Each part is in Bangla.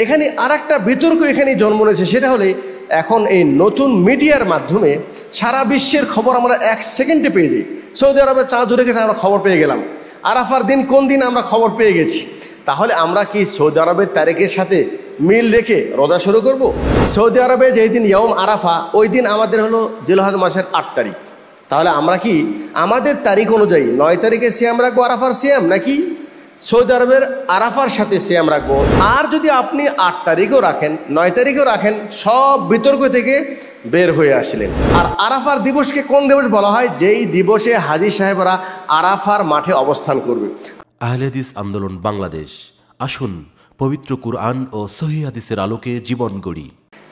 এখানে আর একটা বিতর্ক এখানে জন্ম নিয়েছে, সেটা হলে এখন এই নতুন মিডিয়ার মাধ্যমে সারা বিশ্বের খবর আমরা 1 সেকেন্ডে পেয়ে যাই। সৌদি আরবে চাঁদ উঠে গেছে, আমরা খবর পেয়ে গেলাম। আরাফার দিন কোন দিন আমরা খবর পেয়ে গেছি। তাহলে আমরা কি সৌদি আরবের তারিখের সাথে মিল রেখে রোজা শুরু করব? সৌদি আরবে যেই দিন ইয়ৌম আরাফা, ওই দিন আমাদের হলো জিলহজ মাসের 8 তারিখ। তাহলে আমরা কি আমাদের তারিখ অনুযায়ী 9 তারিখে সিয়াম রাখবো, আরাফার সিয়াম, নাকি সৌদি আরবের আরাফার সাথে সিয়াম রাখবো? আর যদি আপনি 8 তারিখও রাখেন, 9 তারিখও রাখেন, সব বিতর্ক থেকে বের হয়ে আসলেন। আর আরাফার দিবসকে কোন দিবস বলা হয়? যেই দিবসে হাজী সাহেবরা আরাফার মাঠে অবস্থান করবে। আহলে হাদিস আন্দোলন বাংলাদেশ, আসুন পবিত্র কুরআন ও সহিহ হাদিসের আলোকে জীবন গড়ি।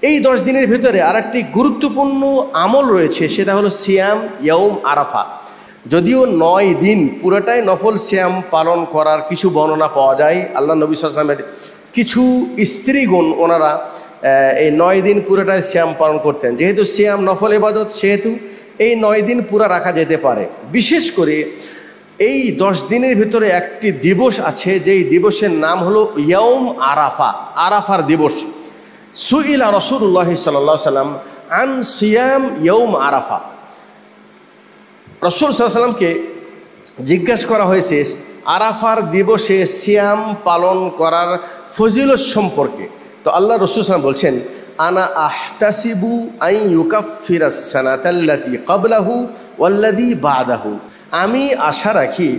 এই 10 দিনের ভিতরে আর একটি গুরুত্বপূর্ণ আমল রয়েছে, সেটা হলো সিয়াম ইয়ৌম আরাফা। যদিও 9 দিন পুরোটাই নফল সিয়াম পালন করার কিছু বর্ণনা পাওয়া যায়। আল্লাহ নবী সাল্লাল্লাহু আলাইহি ওয়াসাল্লামের কিছু স্ত্রীগণ ওনারা এই 9 দিন পুরোটাই সিয়াম পালন করতেন। যেহেতু সিয়াম নফল ইবাদত, সেহেতু এই 9 দিন পুরো রাখা যেতে পারে। বিশেষ করে এই 10 দিনের ভিতরে একটি দিবস আছে, যেই দিবসের নাম হলো ইয়ৌম আরাফা, আরাফার দিবস। সুইলা রাসূলুল্লাহ সাল্লাল্লাহু আলাইহি ওয়াসাল্লাম আন সিয়াম ইয়ৌম আরাফা। রাসূল সাল্লাল্লাহু আলাইহি ওয়াসাল্লামকে জিজ্ঞাসা করা হয়েছে আরাফার দিবসে সিয়াম পালন করার ফজিলত সম্পর্কে। তো আল্লাহ রাসূল সাল্লাল্লাহু আলাইহি ওয়াসাল্লাম বলছেন, আনা আহতাসিবু আন ইউকাফিরাস সানাতাল্লাতী ক্বাবলাহু ওয়াল্লাযী বা'দাহু। আমি আশা রাখি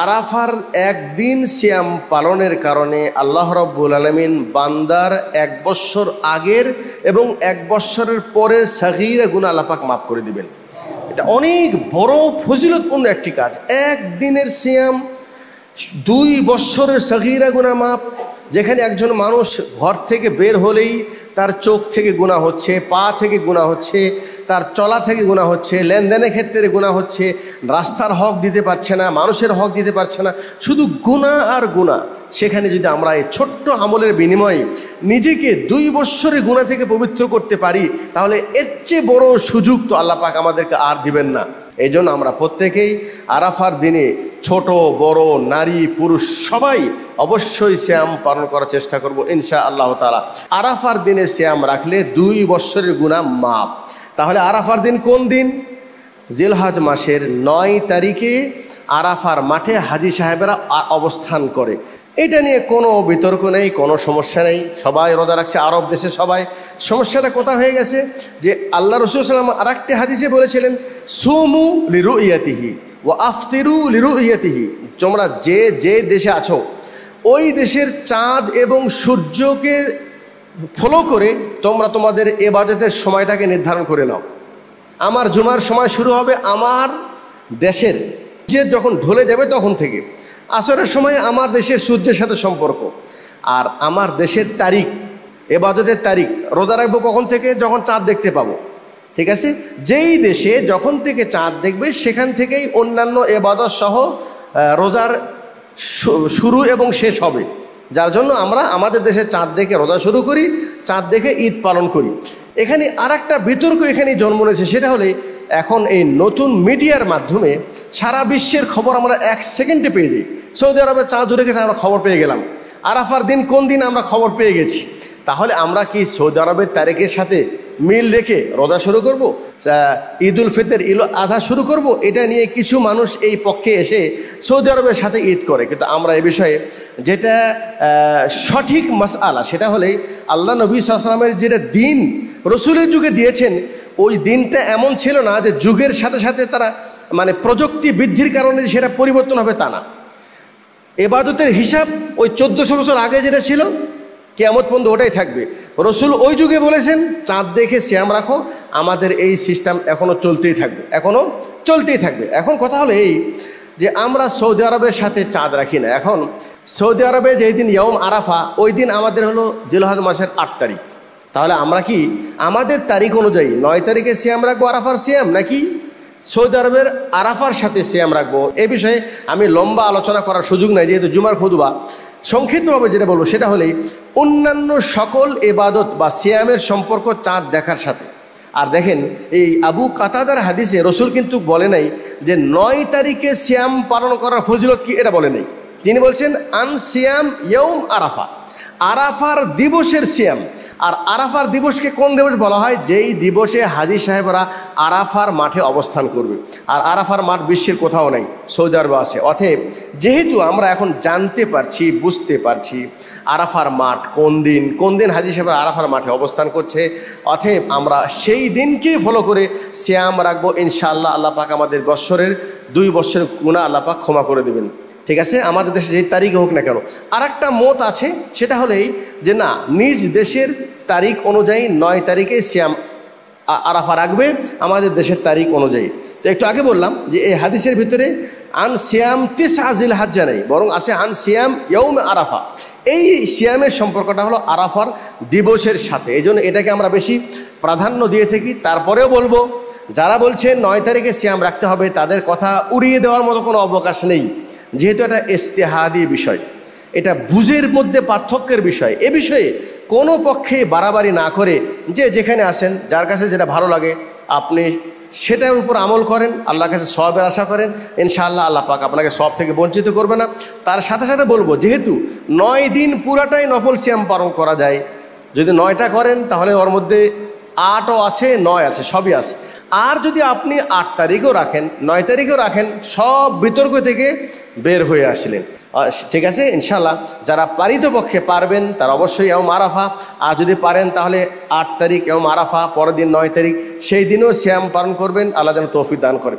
আরাফার একদিন সিয়াম পালনের কারণে আল্লাহ রাব্বুল আলামিন বান্দার 1 বছর আগের এবং 1 বছরের পরের সাগীরা গুনাহ আল্লাহ পাক মাফ করে দিবেন। এটা অনেক বড় ফজিলতপূর্ণ একটি কাজ। একদিনের সিয়াম, 2 বছরের সাগীরা গুনাহ মাফ। যেখানে একজন মানুষ ঘর থেকে বের হলেই তার চোখ থেকে গুনাহ হচ্ছে, পা থেকে গুনাহ হচ্ছে, তার চলা থেকে গুনাহ হচ্ছে, লেনদেনের ক্ষেত্রে গুনাহ হচ্ছে, রাস্তার হক দিতে পারছে না, মানুষের হক দিতে পারছে না, শুধু গুনাহ আর গুনাহ। সেখানে যদি আমরা এই ছোট্ট আমলের বিনিময়ে নিজেকে 2 বছরের গুনাহ থেকে পবিত্র করতে পারি, তাহলে এর চেয়ে বড় সুযোগ তো আল্লাহ পাক আমাদেরকে আর দিবেন না। এই জন্য আমরা প্রত্যেকেই আরাফার দিনে ছোট বড় নারী পুরুষ সবাই অবশ্যই সিয়াম পালন করার চেষ্টা করব ইনশাআল্লাহ তাআলা। আরাফার দিনে সিয়াম রাখলে 2 বছরের গুনাহ মাফ। তাহলে আরাফার দিন কোন দিন? জিলহজ মাসের 9 তারিখে আরাফার মাঠে হাজী সাহেবেরা অবস্থান করে। এটা নিয়ে কোনো বিতর্ক নেই, কোনো সমস্যা নেই, সবাই রোজা রাখছে আরব দেশে সবাই। সমস্যাটা কোথায় হয়ে গেছে যে আল্লাহ রাসূল সাল্লাল্লাহু আলাইহি ওয়াসাল্লাম আরেকটি হাদিসে বলেছিলেন, সুমু লিরুইয়াতিহি ওয়া আফতিরু লিরুইয়াতিহি। তোমরা যে দেশে আছো ওই দেশের চাঁদ এবং সূর্যকে ফলো করে তোমরা তোমাদের ইবাদতের সময়টাকে নির্ধারণ করে নাও। আমার জুমার সময় শুরু হবে আমার দেশের যে যখন ঢলে যাবে তখন থেকে, আসরের সময় আমার দেশের সূর্যের সাথে সম্পর্ক, আর আমার দেশের তারিখ, ইবাদতের তারিখ রোজা রাখবো কখন থেকে? যখন চাঁদ দেখতে পাবো। ঠিক আছে? যেই দেশে যখন থেকে চাঁদ দেখবে সেখান থেকেই অন্যান্য ইবাদত সহ রোজার শুরু এবং শেষ হবে। যার জন্য আমরা আমাদের দেশে চাঁদ দেখে রোজা শুরু করি, চাঁদ দেখে ঈদ পালন করি। এখানে আর একটা বিতর্ক এখানে জন্ম নিয়েছে, সেটা হলে এখন এই নতুন মিডিয়ার মাধ্যমে সারা বিশ্বের খবর আমরা 1 সেকেন্ডে পেয়ে যাই। সৌদি আরবে চাঁদ উঠে গেছে, আমরা খবর পেয়ে গেলাম। আরাফার দিন কোন দিন আমরা খবর পেয়ে গেছি। তাহলে আমরা কি সৌদি আরবের তারিখের সাথে মিল রেখে রোজা শুরু করব, ঈদুল ফিতর ঈদ আজহা শুরু করব? এটা নিয়ে কিছু মানুষ এই পক্ষে এসে সৌদি আরবের সাথে ঈদ করে, কিন্তু আমরা এ বিষয়ে যেটা সঠিক মাসআলা সেটা হলে আল্লাহ নবী সাল্লাল্লাহু আলাইহি ওয়াসাল্লামের যেটা দিন রসুলের যুগে দিয়েছেন, ওই দিনটা এমন ছিল না যে যুগের সাথে সাথে তারা মানে প্রযুক্তি বৃদ্ধির কারণে সেটা পরিবর্তন হবে তা না। ইবাদতের হিসাব ওই 1400 বছর আগে যেটা ছিল কিয়ামত পর্যন্ত ওটাই থাকবে। রসুল ওই যুগে বলেছেন চাঁদ দেখে সিয়াম রাখো, আমাদের এই সিস্টেম এখনও চলতেই থাকবে। এখন কথা হলো এই যে আমরা সৌদি আরবের সাথে চাঁদ রাখি না। এখন সৌদি আরবে যেই দিন ইয়ৌম আরাফা, ওই দিন আমাদের হলো জিলহজ মাসের 8 তারিখ। তাহলে আমরা কি আমাদের তারিখ অনুযায়ী 9 তারিখে সিয়াম রাখবো আরাফার সিয়াম, নাকি সৌদি আরবের আরাফার সাথে সিয়াম রাখবো? এ বিষয়ে আমি লম্বা আলোচনা করার সুযোগ নাই, যেহেতু জুমার খুতবা। সংক্ষিপ্তভাবে যেটা বলবো সেটা হলেই অন্যান্য সকল ইবাদত বা সিয়ামের সম্পর্ক চাঁদ দেখার সাথে। আর দেখেন এই আবু কাতাদার হাদিসে রসুল কিন্তু বলে নাই যে 9 তারিখে সিয়াম পালন করার ফজিলত কি, এটা বলে নাই। তিনি বলছেন আন সিয়াম ইয়ৌম আরাফা, আরাফার দিবসের সিয়াম। আর আরাফার দিবসকে কোন দিবস বলা হয়? যেই দিবসে হাজী সাহেবরা আরাফার মাঠে অবস্থান করবে। আর আরাফার মাঠ বিশ্বের কোথাও নেই, সৌদি আরবে আছে। অতএব যেহেতু আমরা এখন জানতে পারছি, বুঝতে পারছি আরাফার মাঠ কোন দিন হাজী সাহেবরা আরাফার মাঠে অবস্থান করছে, অতএব আমরা সেই দিনকেই ফলো করে সিয়াম রাখবো। ইনশাআল্লাহ আল্লাহ পাক আমাদের বৎসরের 2 বৎসরের গুনাহ আল্লাহ পাক ক্ষমা করে দেবেন। ঠিক আছে, আমাদের দেশে যেই তারিখে হোক না কেন। আর একটা মত আছে, সেটা হলেই যে না, নিজ দেশের তারিখ অনুযায়ী 9 তারিখে সিয়াম আরাফা রাখবে আমাদের দেশের তারিখ অনুযায়ী। তো একটু আগে বললাম যে এই হাদিসের ভিতরে আন সিয়াম 9 জিলহজ্জা নেই, বরং আছে আন সিয়াম ইয়াউম আরাফা। এই সিয়ামের সম্পর্কটা হলো আরাফার দিবসের সাথে, এই জন্য এটাকে আমরা বেশি প্রাধান্য দিয়ে থাকি। তারপরেও বলবো, যারা বলছেন 9 তারিখে সিয়াম রাখতে হবে, তাদের কথা উড়িয়ে দেওয়ার মতো কোনো অবকাশ নেই, যেহেতু এটা ইজতিহাদি বিষয়, এটা বুঝের মধ্যে পার্থক্যের বিষয়। এ বিষয়ে কোনো পক্ষে বাড়াবাড়ি না করে যে যেখানে আসেন, যার কাছে যেটা ভালো লাগে আপনি সেটার উপর আমল করেন, আল্লাহর কাছে সওয়াবের আশা করেন। ইনশাআল্লাহ আল্লাহ পাক আপনাকে সওয়াব থেকে বঞ্চিত করবে না। তার সাথে সাথে বলবো, যেহেতু 9 দিন পুরাটাই নফল সিয়াম পালন করা যায়, যদি 9টা করেন তাহলে ওর মধ্যে 8ও আছে, 9 আছে, সবই আছে। আর যদি আপনি 8 তারিখও রাখেন, 9 তারিখও রাখেন, সব বিতর্ক থেকে বের হয়ে আসলেন। ঠিক আছে, ইনশাআল্লাহ যারা পারিতপক্ষে পারবেন তারা অবশ্যই ইয়াউম আরাফা, আর যদি পারেন তাহলে 8 তারিখ ইয়াউম আরাফা, পরের দিন 9 তারিখ, সেই দিনও সিয়াম পালন করবেন। আল্লাহ যেন তৌফিক দান করে।